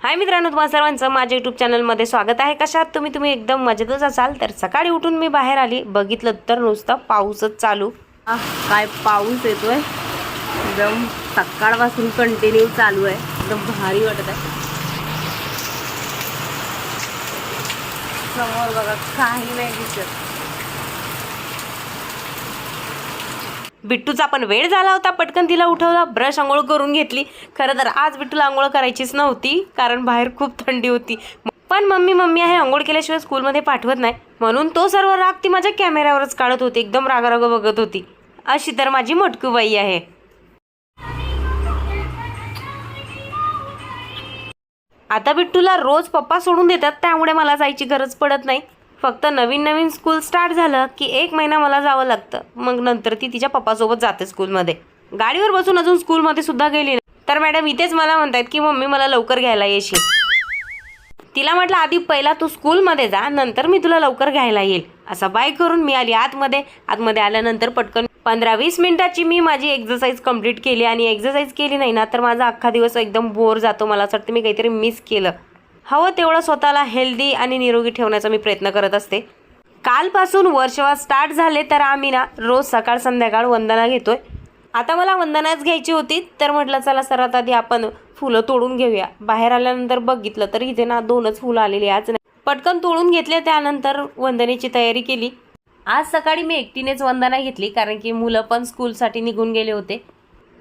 हाय मित्रांनो, तुम्हा सर्वांचं माझ्या यूट्यूब चॅनलमध्ये स्वागत आहे। कशात तुम्ही एकदम मजेतच असाल तर सकाळी उठून मी बाहेर आली, बघितलं तर नुसता पाऊसच चालू। काय पाऊस येतोय, एकदम सकाळपासून कंटिन्यू चालू आहे, एकदम भारी वाटत आहे। समोर बघा काही नाही दिसत। बिट्टूचा पण वेळ झाला होता, पटकन तिला उठवला, ब्रश आंघोळ करून घेतली। खरं तर आज बिट्टूला आंघोळ करायचीच नव्हती, कारण बाहेर खूप थंडी होती। पण मम्मी आहे, आंघोळ केल्याशिवाय स्कूलमध्ये पाठवत नाही, म्हणून तो सर्व राग ती माझ्या कॅमेऱ्यावरच काढत होती। एकदम रागाराग बघत होती। अशी तर माझी मोटकूबाई आहे। आता बिट्टूला रोज पप्पा सोडून देतात, त्यामुळे मला जायची गरज पडत नाही। फक्त नवीन स्कूल स्टार्ट झालं की 1 महिना मला जावं लागतं, मग नंतर ती तिच्या पप्पासोबत जाते स्कूलमध्ये। गाडीवर बसून अजून स्कूलमध्ये सुद्धा गेली नाही तर मॅडम इथेच मला म्हणतात की मम्मी मला लवकर घ्यायला येशील। तिला म्हटलं आधी पहिला तू स्कूलमध्ये जा, नंतर मी तुला लवकर घ्यायला येईल। असा बाय करून मी आली आतमध्ये आल्यानंतर पटकन 15-20 मिनिटाची मी माझी एक्सरसाइज कंप्लीट केली। आणि एक्सरसाइज केली नाही ना तर माझा अख्खा दिवस एकदम बोर जातो, मला असं वाटतं मी काहीतरी मिस केलं। हवं तेवढं स्वतःला हेल्दी आणि निरोगी ठेवण्याचा मी प्रयत्न करत असते। कालपासून वर्षवास स्टार्ट झाले तर आम्ही ना रोज सकाळ संध्याकाळ वंदना घेतोय। आता मला वंदनाच घ्यायची होती तर म्हटलं चला सर्वात आधी आपण फुलं तोडून घेऊया। बाहेर आल्यानंतर बघितलं तर इथे ना 2च फुलं आलेली, आज नाही। पटकन तोडून घेतले, त्यानंतर वंदनेची तयारी केली। आज सकाळी मी एकटीनेच वंदना घेतली, कारण की मुलं पण स्कूलसाठी निघून गेले होते।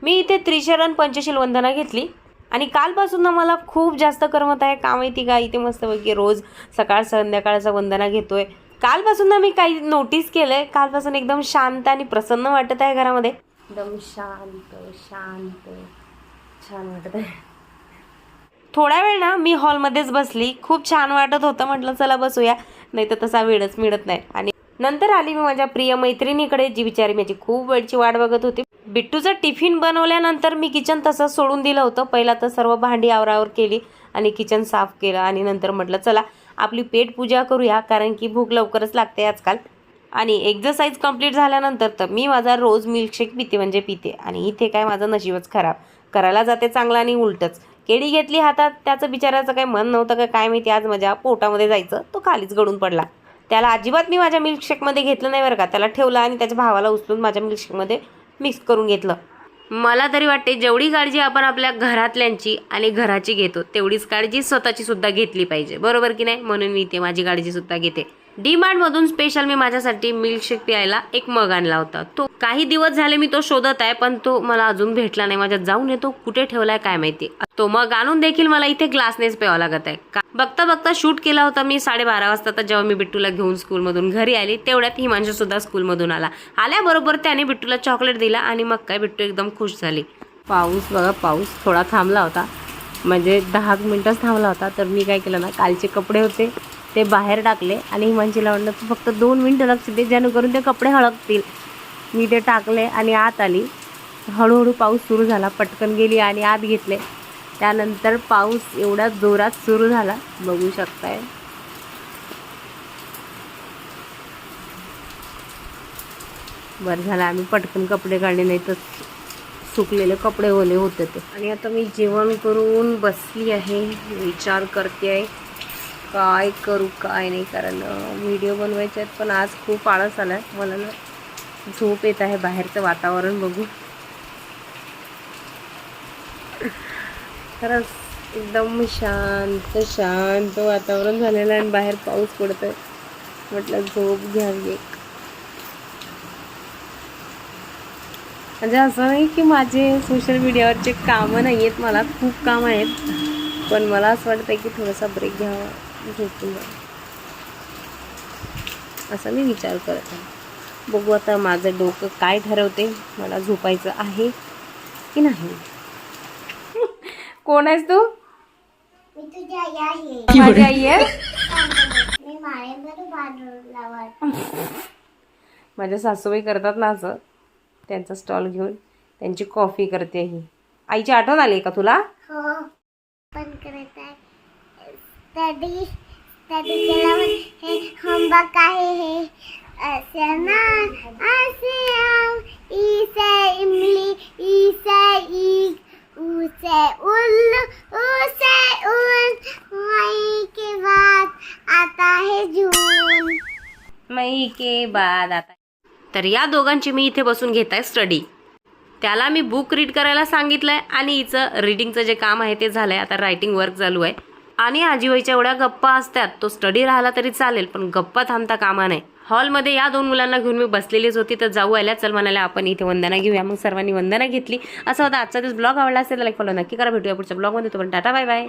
मी इथे त्रिशरण पंचशील वंदना घेतली आणि कालपासून ना मला खूप जास्त करमत आहे। का माहिती का, इथे मस्तपैकी रोज सकाळ संध्याकाळचा वंदना घेतोय। कालपासून ना मी काही नोटीस केलंय, कालपासून एकदम शांत आणि प्रसन्न वाटत आहे घरामध्ये, एकदम शांत छान वाटत आहे। थोडा वेळ ना मी हॉलमध्येच बसली, खूप छान वाटत होतं, म्हटलं चला बसूया, नाही तर तसा वेळच मिळत नाही। आणि नंतर आली मी माझ्या प्रिय मैत्रिणीकडे, जी बिचारी माझी खूप वेळची वाट बघत होती। बिट्टूचा टिफिन बनवल्यानंतर मी किचन तसंच सोडून दिलं होतं। पहिला तर सर्व भांडी आवरावर केली आणि किचन साफ केलं आणि नंतर म्हटलं चला आपली पेट पूजा करूया, कारण की भूक लवकरच लागते आजकाल। आणि एक्सरसाइज कंप्लीट झाल्यानंतर तर मी माझा रोज मिल्कशेक पिते आणि इथे काय माझं नशीबच खराब, करायला जाते चांगलं आणि उलटच। केळी घेतली हातात, त्याचं बिचाराचं काही मन नव्हतं का काय माहिती, आज माझ्या पोटामध्ये जायचं, तो खालीच गळून पडला। त्याला अजिबात मी माझ्या मिल्कशेकमध्ये घेतलं नाही बरं का, त्याला ठेवलं आणि त्याच्या भावाला उचलून माझ्या मिल्कशेकमध्ये मिक्स करून घेतलं। मला तरी वाटते जेवढी काळजी आपण आपल्या घरातल्यांची आणि घराची घेतो, तेवढीच काळजी स्वतःची सुद्धा घेतली पाहिजे, बरोबर की नाही? म्हणून मी इथे माझी काळजी सुद्धा घेते। डीमार्टमधून स्पेशल मी माझ्यासाठी मिल्कशेक प्यायला एक मग आणला होता। तो काही दिवस झाले मी तो शोधत आहे, पण तो मला अजून भेटला नाही। माझ्यात जाऊन येतो, कुठे ठेवलाय काय माहिती। तो मग आणून देखील मला इथे ग्लासनेच प्यावं लागत आहे। बघता शूट केला होता मी 12:30 वाजता, तर जेव्हा मी बिट्टूला घेऊन स्कूलमधून घरी आली तेवढ्यात हिमांशू सुद्धा स्कूलमधून आल्याबरोबर त्याने बिट्टूला चॉकलेट दिला आणि मग काय बिट्टू एकदम खुश झाली। पाऊस बघा, पाऊस थोडा थांबला होता, म्हणजे 10 मिनिटच थांबला होता। तर मी काय केलं ना, कालचे कपडे होते ते बाहेर टाकले आणि हिमांशीला म्हणलं तू फक्त 2 मिनिटं लक्ष दे, जेणेकरून ते कपडे हळकतील। मी ते टाकले आणि आत आली। हळूहळू पाऊस सुरू झाला, पटकन गेली आणि आत घेतले। त्यानंतर पाऊस एवढ्या जोरात सुरू झाला, बघू शकताय। बरं झालं आम्ही पटकन कपडे काढले, नाही तर सुकलेले कपडे ओले होते ते। आणि आता मी जेवण करून बसली आहे, विचार करते आहे काय करू काय नाही, कारण व्हिडिओ बनवायचे आहेत, पण आज खूप आळस आला आहे मला ना, झोप येत आहे। बाहेरचं वातावरण बघू, खरंच एकदम शांत वातावरण झालेलं आहे आणि बाहेर पाऊस पडत आहे, म्हटलं झोप घ्यावी एक। म्हणजे असं नाही की माझे सोशल मीडियावरचे कामं नाही आहेत, मला खूप काम आहेत, पण मला असं वाटतं की थोडासा ब्रेक घ्यावा, झोपून जावं, असा मी विचार करत आहे। बघू आता माझं डोकं काय ठरवते, मला झोपायचं आहे की नाही। कोण आहेस तू? मी तुझी आई आहे। माझी आई आहे। मी माझ्या सासूबाई करतात ना असं, त्यांचा स्टॉल घेऊन त्यांची कॉफी करते ही। आईची आठवण आली का तुला? हो, पण करत आहे स्टडी केला, हे होमवर्क आहे हे। असे ना असे आम, ई से इमली, ई से ईग, ऊ से उल्लू, ऊ से ऊन, सोने के बाद आता. तर या दोघांची मी इथे बसून घेत आहे स्टडी. त्याला मी बुक रीड करायला सांगितलंय आणि हिचं रीडिंगचं जे काम आहे ते झालंय. आता रायटिंग वर्क चालू आहे. आणि आजीबाईच्या एवढ्या गप्पा असतात, तो स्टडी राहिला तरी चालेल पण गप्पा थांबता कामा नाही. हॉलमध्ये या 2 मुलांना घेऊन मी बसलेलीच होती, तर जाऊ आल्या. चल म्हणाल्या आपण इथे वंदना घेऊया. मग सर्वांनी वंदना घेतली. असं होता आजचा दिवस. ब्लॉग आवडला असेल तर लाईक फॉलो नक्की करा. भेटूया पुढच्या ब्लॉगमध्ये. तोपर्यंत टाटा बाय बाय.